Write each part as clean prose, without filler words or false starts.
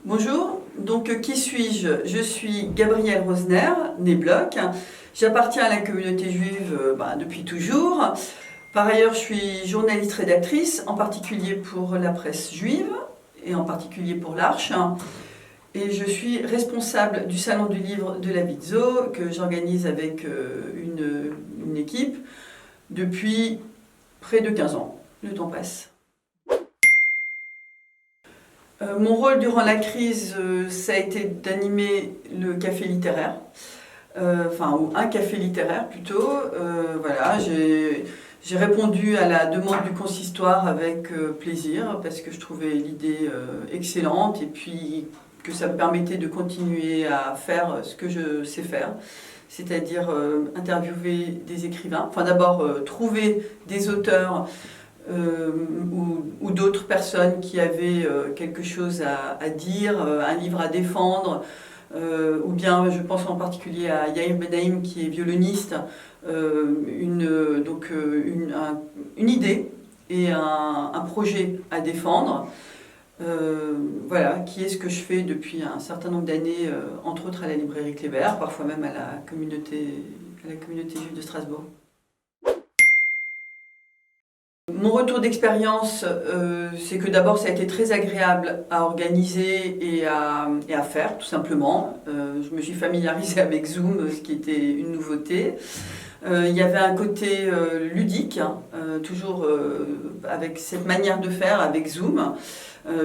Bonjour, donc qui suis-je? Je suis Gabrielle Rosner, née Bloch. J'appartiens à la communauté juive depuis toujours. Par ailleurs, je suis journaliste rédactrice, en particulier pour la presse juive et en particulier pour l'Arche. Et je suis responsable du Salon du Livre de la Vitzo que j'organise avec une équipe depuis près de 15 ans. Le temps passe. Mon rôle durant la crise, ça a été d'animer le café littéraire, ou un café littéraire plutôt. Voilà, j'ai répondu à la demande du consistoire avec plaisir parce que je trouvais l'idée excellente et puis que ça me permettait de continuer à faire ce que je sais faire, c'est-à-dire interviewer des écrivains, enfin d'abord trouver des auteurs ou d'autres personnes qui avaient quelque chose à dire, un livre à défendre, ou bien je pense en particulier à Yair Benaim qui est violoniste, une idée et un projet à défendre. Voilà, qui est ce que je fais depuis un certain nombre d'années, entre autres à la librairie Kléber, parfois même à la communauté juive de Strasbourg. Mon retour d'expérience, c'est que d'abord ça a été très agréable à organiser et à faire, tout simplement. Je me suis familiarisée avec Zoom, ce qui était une nouveauté. Il y avait un côté ludique, toujours avec cette manière de faire avec Zoom,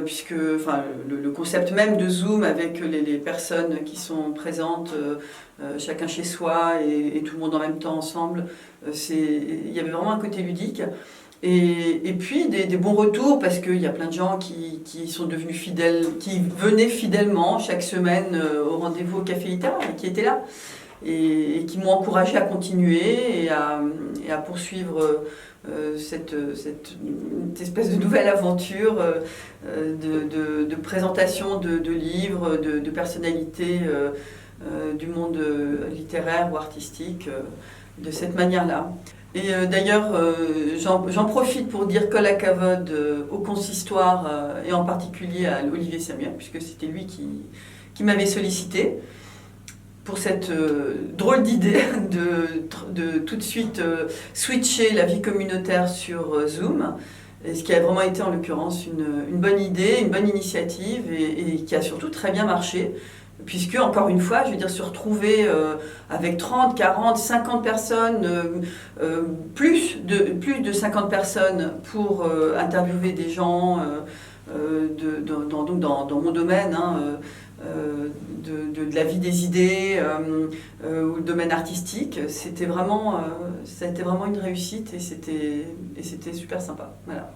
puisque le concept même de Zoom avec les personnes qui sont présentes, chacun chez soi et tout le monde en même temps ensemble, il y avait vraiment un côté ludique. Et puis des bons retours parce qu'il y a plein de gens qui sont devenus fidèles, qui venaient fidèlement chaque semaine au rendez-vous au café littéraire et qui étaient là et qui m'ont encouragé à continuer et à poursuivre cette espèce de nouvelle aventure de présentation de livres, de personnalités du monde littéraire ou artistique de cette manière-là. Et d'ailleurs, j'en profite pour dire Kol HaKavod au consistoire et en particulier à Olivier Samuel, puisque c'était lui qui m'avait sollicité pour cette drôle d'idée de tout de suite switcher la vie communautaire sur Zoom, et ce qui a vraiment été en l'occurrence une bonne idée, une bonne initiative et qui a surtout très bien marché. Puisque, encore une fois, je veux dire, se retrouver avec 30, 40, 50 personnes, plus de 50 personnes pour interviewer des gens dans mon domaine, de la vie des idées ou le domaine artistique, ça a été vraiment une réussite et c'était super sympa. Voilà.